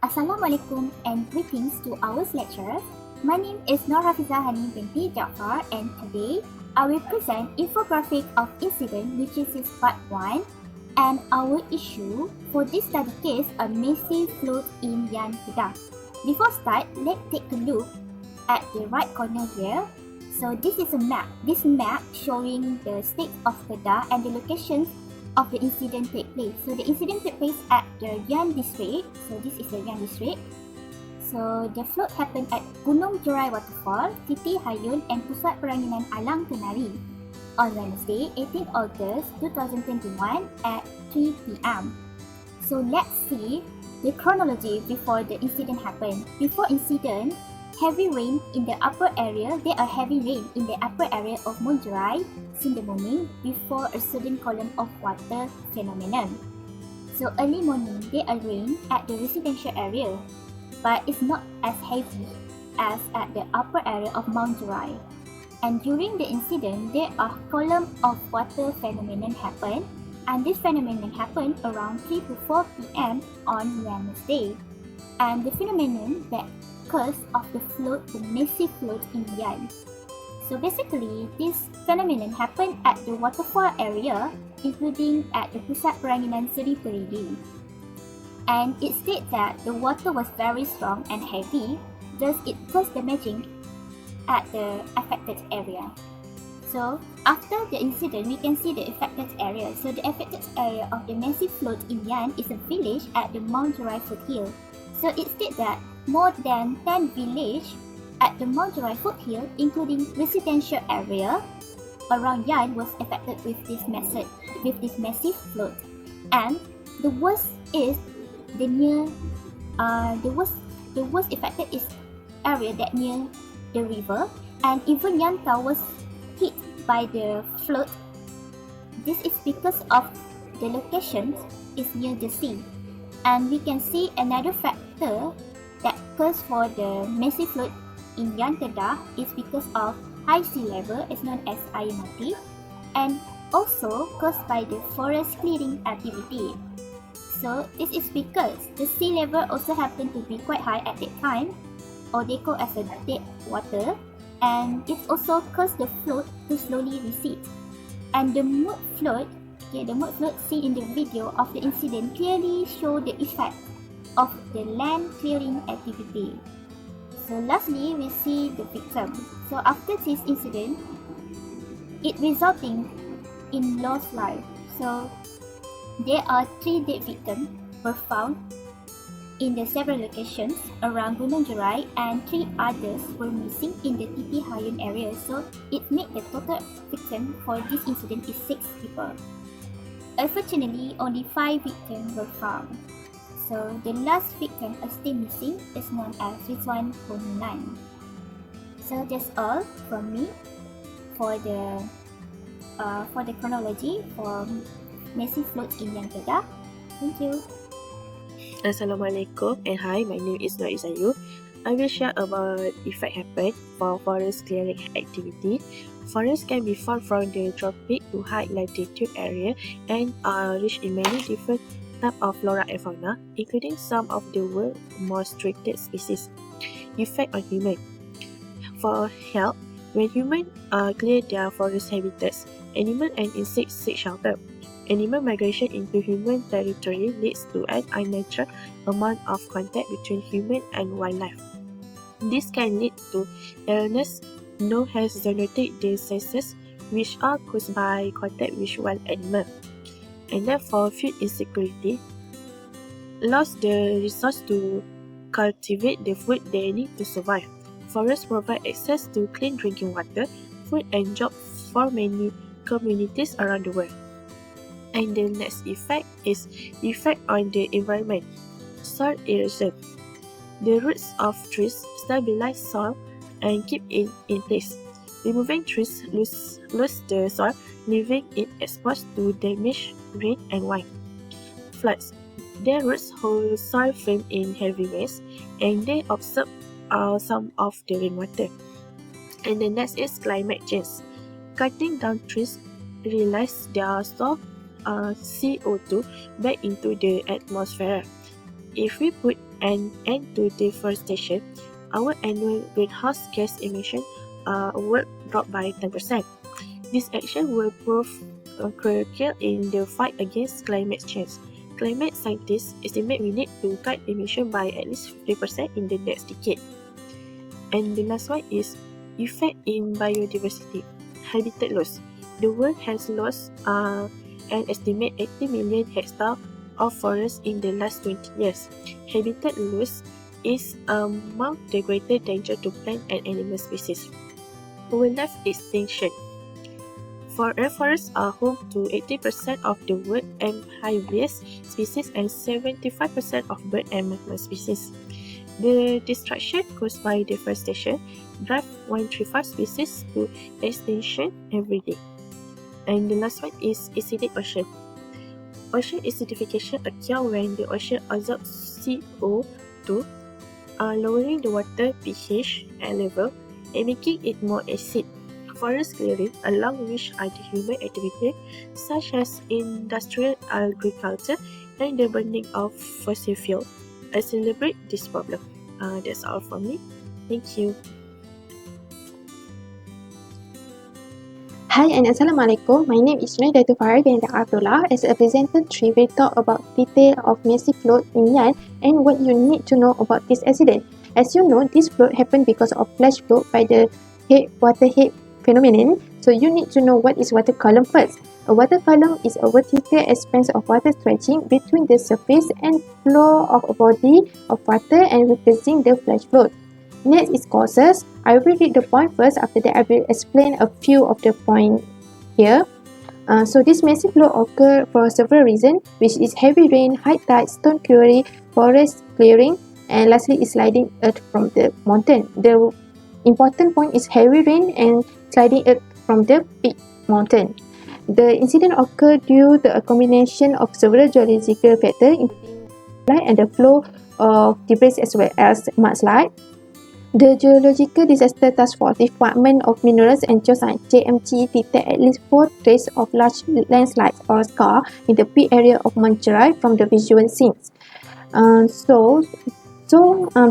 Assalamualaikum and greetings to our lecturers. My name is Nur Hafizah Hani binti Jaafar and today I will present infographic of incident which is part 1 and our issue for this study case a massive flood in Yan Kedah. Before start, let's take a look at the right corner here. So this is a map. This map showing the state of Kedah and the locations of the incident take place. So the incident took place at the Yan district. So this is the Yan district. So the flood happened at Gunung Jerai Waterfall, Siti Hayun and Pusat Peranginan Alang Kenari on Wednesday, 18 August 2021 at 3 p.m. So let's see the chronology before the incident happened. Before incident, heavy rain in the upper area. There are heavy rain in the upper area of Monjerai in the morning before a sudden column of water phenomenon. So early morning, there are rain at the residential area, but it's not as heavy as at the upper area of Mount Jerai. And during the incident, there are column of water phenomenon happen, and this phenomenon happened around 3 to 4 p.m. on Wednesday. And the phenomenon that cause of the flood, the massive flood in Yan. So basically, this phenomenon happened at the waterfall area, including at the Pusat Peranginan Seri Peridi. And it states that the water was very strong and heavy, thus it caused damaging at the affected area. So after the incident, we can see the affected area. So the affected area of the massive flood in Yan is a village at the Mount Jerai foothill. So it states that more than 10 villages at the Mount Jerai foothill, including residential area around Yan, was affected with this massive flood. And the worst is the worst affected is area that near the river, and even Yan town was hit by the flood. This is because of the location is near the sea. And we can see another factor that cause for the massive flood in Yan Kedah is because of high sea level, is known as air mati, and also caused by the forest clearing activity. So this is because the sea level also happened to be quite high at that time, or they call as a dead water, and it also caused the flood to slowly recede. And the mood flood seen in the video of the incident clearly show the effect of the land clearing activity. So lastly, we see the victim. So after this incident, it resulting in lost life. So there are 3 dead victims were found in the several locations around Gunung Jerai, and 3 others were missing in the Siti Hayun area. So it made the total victim for this incident is 6 people. Unfortunately, only 5 victims were found. So the last victim is still missing, is known as Rizwan Huninan. So that's all from me for the chronology for massive flood in Yan Kedah. Thank you. Assalamualaikum and hi, my name is Nur Izayu. I will share about effect happen for forest clearing activity. Forests can be found from the tropic to high latitude area and are rich in many different types of flora and fauna, including some of the world's most restricted species. Effect on human. For health, when humans clear their forest habitats, animals and insects seek shelter. Animal migration into human territory leads to an unnatural amount of contact between human and wildlife. This can lead to illness known as zoonotic diseases, which are caused by contact with wild animals. And then for food insecurity, lost the resource to cultivate the food they need to survive. Forests provide access to clean drinking water, food and jobs for many communities around the world. And the next effect is effect on the environment. Soil erosion. The roots of trees stabilize soil and keep it in place. Removing trees lose the soil, leaving it exposed to damaged rain and wind. Floods. Their roots hold soil firm in heavy rains, and they absorb some of the rainwater. And the next is climate change. Cutting down trees release their CO2 back into the atmosphere. If we put end to deforestation, our annual greenhouse gas emission will drop by 10%. This action will prove crucial in the fight against climate change. Climate scientists estimate we need to cut emission by at least 50% in the next decade. And the last one is effect in biodiversity, habitat loss. The world has lost an estimated 80 million hectares of forest in the last 20 years. Habitat loss is among the greatest danger to plant and animal species. Wildlife extinction. Forests are home to 80% of the world amphibious species and 75% of bird and mammal species. The destruction caused by deforestation drive 135 species to extinction every day. And the last one is acidic ocean. Ocean acidification occurs when the ocean absorbs CO2, lowering the water pH level and making it more acid. Forest clearing, along with other human activities such as industrial agriculture and the burning of fossil fuel, accelerate this problem. That's all from me. Thank you. Hi and Assalamualaikum. My name is Dato' Farah bin Abdullah. As a presenter 3, we talk about detail of massive flood in Yan and what you need to know about this accident. As you know, this flood happened because of flash flood by the water head phenomenon. So you need to know what is water column first. A water column is a vertical expanse of water stretching between the surface and floor of a body of water and representing the flash flood. Next is causes. I will read the point first. After that, I will explain a few of the points here. So this massive flood occur for several reasons, which is heavy rain, high tide, stone quarry, forest clearing, and lastly is sliding earth from the mountain. The important point is heavy rain and sliding earth from the peak mountain. The incident occurred due to a combination of several geological factors, including light and the flow of debris as well as mudslide. The Geological Disaster Task Force Department of Minerals and Geoscience (JMG) detected at least 4 traces of large landslides or scar in the peak area of Mancherai from the visual scenes.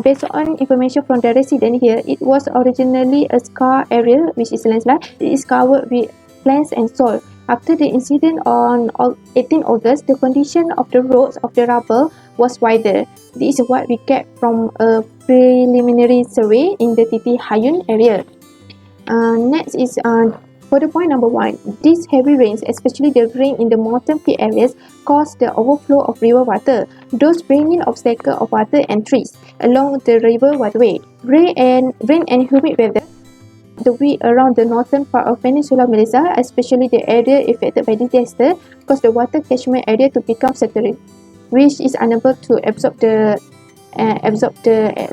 Based on information from the resident here, it was originally a scar area, which is landslide. It is covered with plants and soil. After the incident on 18 August, the condition of the roads of the rubble was wider. This is what we get from a preliminary survey in the Titi Hayun area. Next is for the point number 1. These heavy rains, especially the rain in the mountain peak areas, cause the overflow of river water, those bringing obstacle of water and trees along the river waterway. Rain and humid weather the way around the northern part of Peninsular Malaysia, especially the area affected by disaster, cause the water catchment area to become saturated, which is unable to absorb the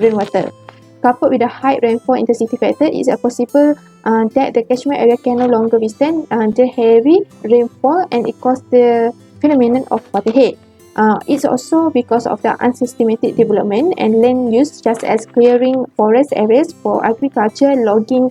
rainwater. Coupled with the high rainfall intensity factor, it is possible that the catchment area can no longer withstand the heavy rainfall and it causes the phenomenon of waterhead. It's also because of the unsystematic development and land use, such as clearing forest areas for agriculture, logging,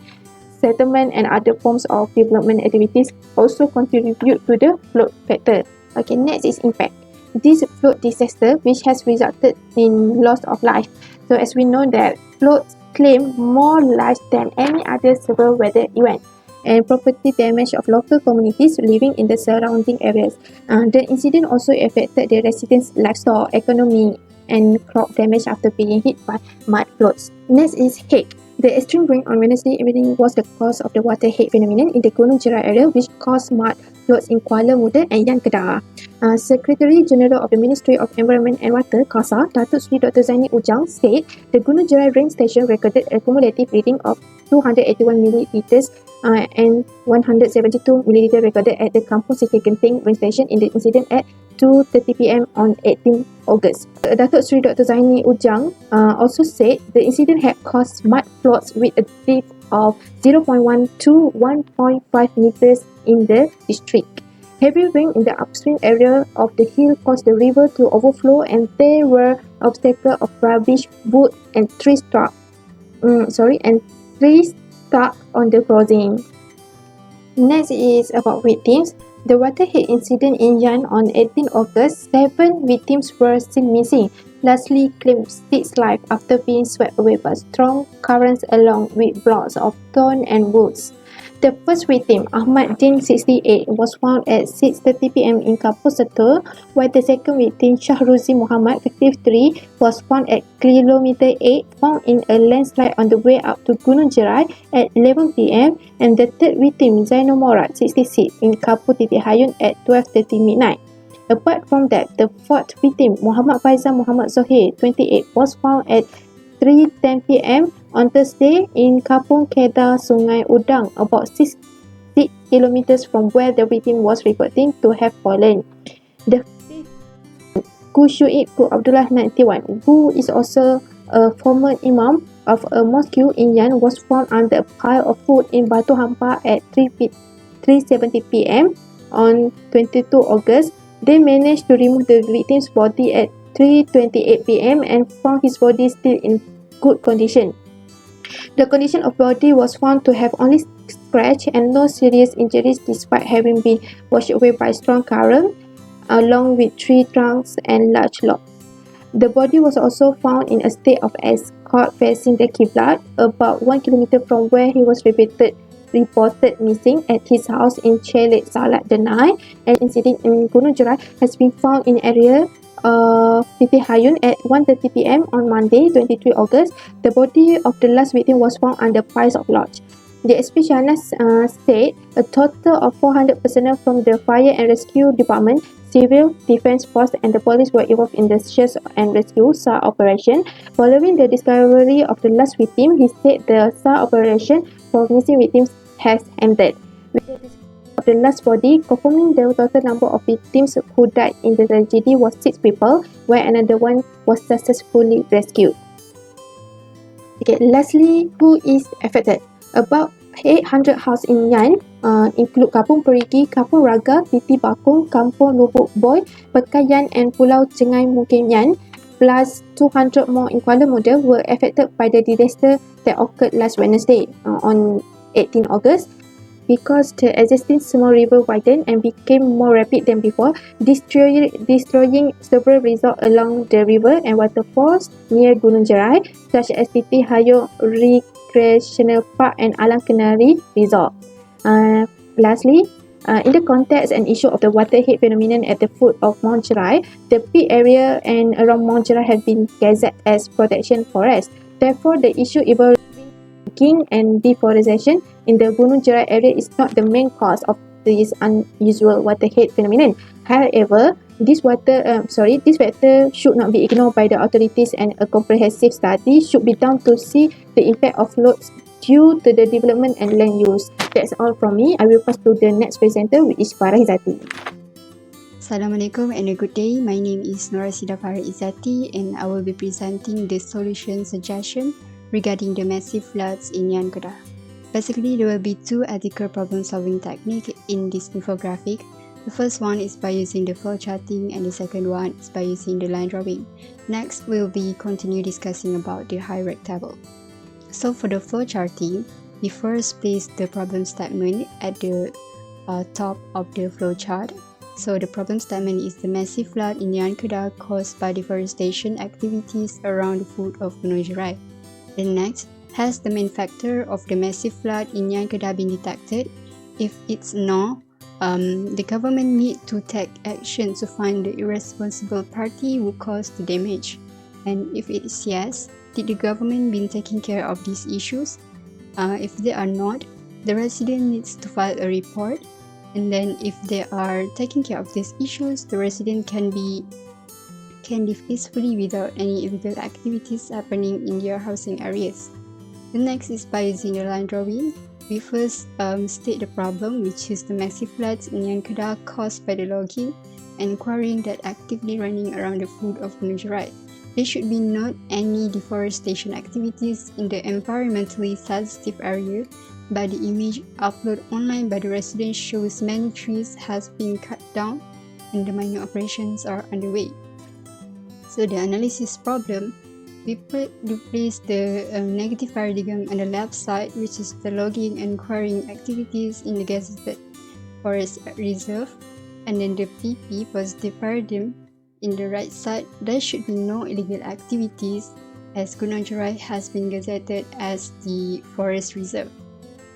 settlement and other forms of development activities also contribute to the flood factor. Okay, next is impact. This flood disaster, which has resulted in loss of life. So as we know that floods claim more lives than any other severe weather event and property damage of local communities living in the surrounding areas. The incident also affected the residents' livestock, economy and crop damage after being hit by mud floods. Next is hail. The extreme rain on Wednesday evening was the cause of the water head phenomenon in the Gunung Jerai area, which caused mud floods in Kuala Muda and Yan Kedah. Secretary General of the Ministry of Environment and Water, KASA, Datuk Seri Dr. Zaini Ujang, said the Gunung Jerai rain station recorded a cumulative reading of 281 milliliters and 172 milliliters recorded at the Kampung Sikit Genting rain station in the incident at 2:30 p.m. on 18 August. Datuk Seri Dr. Zaini Ujang also said the incident had caused mud floods with a depth of 0.1 to 1.5 meters in the district. Heavy rain in the upstream area of the hill caused the river to overflow and there were obstacles of rubbish, wood and trees stuck on the crossing. Next is about victims. The waterhead incident in Yan on 18 August, 7 victims were still missing. lastly claimed its life after being swept away by strong currents along with blocks of thorn and woods. The first victim, Ahmad Din 68, was found at 6:30 p.m. in Kapur Setur, while the second victim, Shahruzi Muhammad 53, was found at kilometer 8, found in a landslide on the way up to Gunung Jerai at 11 p.m. and the third victim, Zainul Morad 66, in Kapur Titik Hayun at 12:30 midnight. Apart from that, the fourth victim, Muhammad Faizal Muhammad Zohair 28, was found at 3:10 p.m. on Thursday in Kampung Kedah, Sungai Udang, about 6 kilometers from where the victim was reported to have fallen. The fifth, Kushuib Abdullah 91, who is also a former imam of a mosque in Yan, was found under a pile of food in Batu Hampa at 3:70 p.m. on 22 August. They managed to remove the victim's body at 3:28 p.m. and found his body still in good condition. The condition of body was found to have only scratch and no serious injuries despite having been washed away by strong current along with tree trunks and large logs. The body was also found in a state of escort facing the Qiblat about 1 kilometer from where he was reported missing at his house in Chelet Salat Denai. An incident in Gunung Jerai has been found in area Titik Hayun at 1:30 p.m. on Monday, 23 August. The body of the last victim was found under piles of lodge. The SP Shanas said a total of 400 personnel from the Fire and Rescue Department, Civil Defence Force and the police were involved in the search and rescue SAR operation. Following the discovery of the last victim, he said the SAR operation for missing victims has ended. With the discovery of the last body, confirming the total number of victims who died in the tragedy was 6 people, where another one was successfully rescued. Okay, lastly, who is affected? About 800 houses in Yan include Kampung Perigi, Kampung Raga, Titi Bakung, Kampung Lubuk Boy, Pekayan and Pulau Cengai Mungkin Yan, plus 200 more in Kuala Muda were affected by the disaster that occurred last Wednesday on 18 August. Because the existing small river widened and became more rapid than before, destroying several resorts along the river and waterfalls near Gunung Jerai, such as Titi Hayung Recreational Park and Alang Kenari Resort. Lastly, in the context and issue of the waterhead phenomenon at the foot of Mount Jerai, the peak area and around Mount Jerai have been gazetted as protection forest. Therefore, the issue involving and deforestation in the Gunung Jerai area is not the main cause of this unusual waterhead phenomenon. However, this factor should not be ignored by the authorities, and a comprehensive study should be done to see the impact of loads due to the development and land use. That's all from me. I will pass to the next presenter, which is Farah Izzati. Assalamualaikum and a good day. My name is Norasida Farah Izzati and I will be presenting the solution suggestion regarding the massive floods in Yan Kedah. Basically, there will be two ethical problem-solving techniques in this infographic. The first one is by using the flow charting and the second one is by using the line drawing. Next, we'll be continue discussing about the hierarchy table. So for the flow charting, we first place the problem statement at the top of the flow chart. So the problem statement is the massive flood in Yan Kedah caused by deforestation activities around the foot of Gunung Jerai. Then next, has the main factor of the massive flood in Yan Kedah been detected? If it's no, the government need to take action to find the irresponsible party who caused the damage. And if it is yes, did the government been taking care of these issues? If they are not, the resident needs to file a report. And then if they are taking care of these issues, the resident can live peacefully without any illegal activities happening in their housing areas. The next is by using the line drawing. We first state the problem, which is the massive floods in Yan Kedah caused by the logging and quarrying that actively running around the foot of Gunung Jerai. There should be not any deforestation activities in the environmentally sensitive area, but the image uploaded online by the residents shows many trees has been cut down and the mining operations are underway. So the analysis problem, we place the negative paradigm on the left side, which is the logging and quarrying activities in the gazetted forest reserve, and then the PP positive paradigm In the right side, there should be no illegal activities as Gunung Jerai has been gazetted as the forest reserve.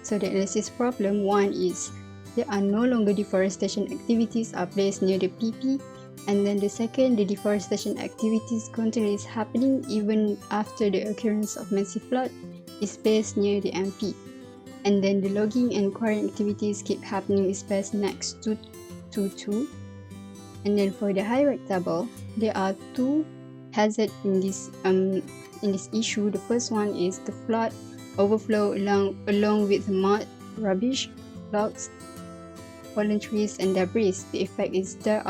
So the analysis problem 1 is there are no longer deforestation activities are placed near the PP, and then the second, the deforestation activities continues happening even after the occurrence of massive flood is placed near the MP. And then the logging and quarrying activities keep happening is placed next to 2. And then for the high rectangle, there are two hazards in this issue. The first one is the flood overflow along with mud, rubbish, logs, fallen trees, and debris. The effect is there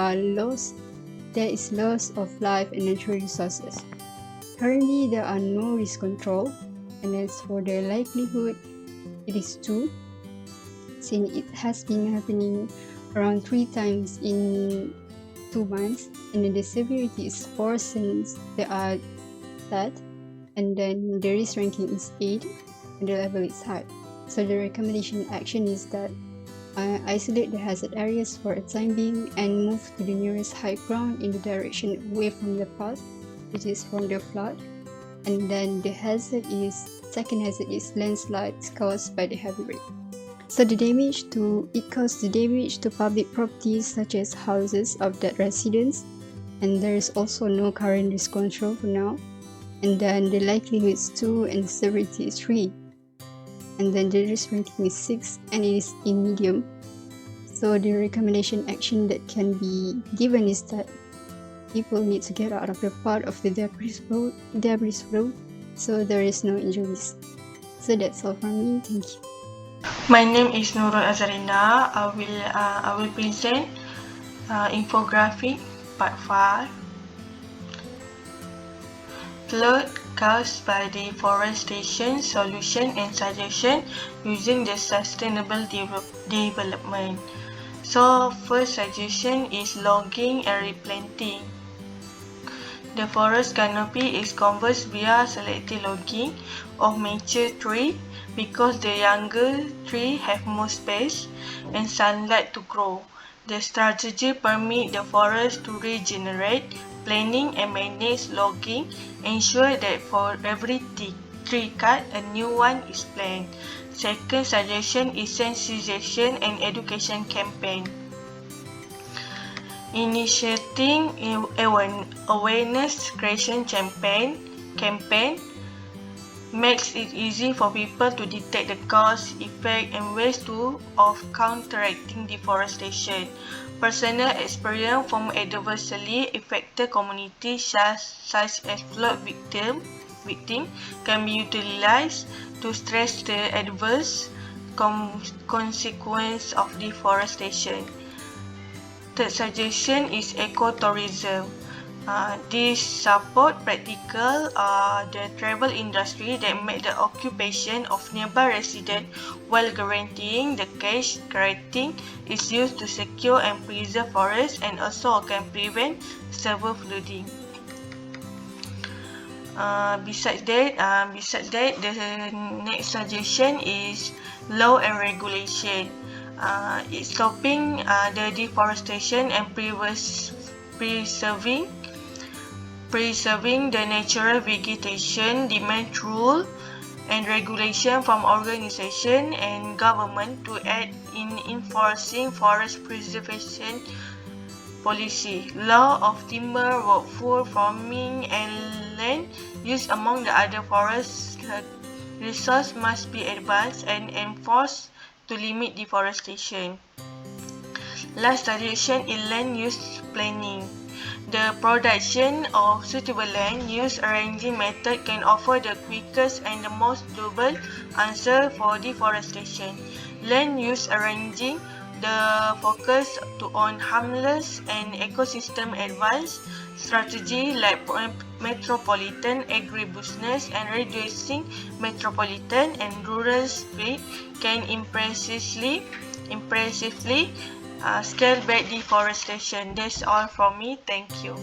is loss of life and natural resources. Currently, there are no risk control, and as for the likelihood, it is 2, since it has been happening around 3 times in 2 months, and then the severity is 4 since there are that, and then the risk ranking is 8, and the level is high. So the recommendation action is that isolate the hazard areas for a time being and move to the nearest high ground in the direction away from the path, which is from the flood. And then the second hazard is landslides caused by the heavy rain. So it caused the damage to public properties such as houses of dead residents, and there is also no current risk control for now. And then the likelihood is 2 and the severity is 3. And then the risk ranking is 6 and it is in medium. So the recommendation action that can be given is that people need to get out of the part of the debris flow so there is no injuries. So that's all from me. Thank you. My name is Nurul Azarina. I will present infographic part 5. Flood caused by deforestation solution and suggestion using the sustainable development. So first suggestion is logging and replanting. The forest canopy is covered via selective logging of mature tree because the younger tree have more space and sunlight to grow. The strategy permits the forest to regenerate. Planning and manage logging ensure that for every tree cut, a new one is planted. Second suggestion is sensitization and education campaign. Initiating awareness creation campaign makes it easy for people to detect the cause, effect, and ways of counteracting deforestation. Personal experience from adversely affected communities such as flood victims can be utilized to stress the adverse consequence of deforestation. Third suggestion is ecotourism. This support practical the travel industry that make the occupation of nearby residents while guaranteeing the cash granting is used to secure and preserve forests and also can prevent severe flooding. Besides that, the next suggestion is law and regulation. It's stopping the deforestation and preserving the natural vegetation demand rule and regulation from organization and government to aid in enforcing forest preservation policy. Law of timber, woodful, farming, and land use among the other forest resource must be advanced and enforced to limit deforestation. Last suggestion is land use planning. The production of suitable land use arranging method can offer the quickest and the most durable answer for deforestation. Land use arranging the focus on harmless and ecosystem advanced strategy like metropolitan agribusiness and reducing metropolitan and rural split can impressively scale back deforestation. That's all from me. Thank you.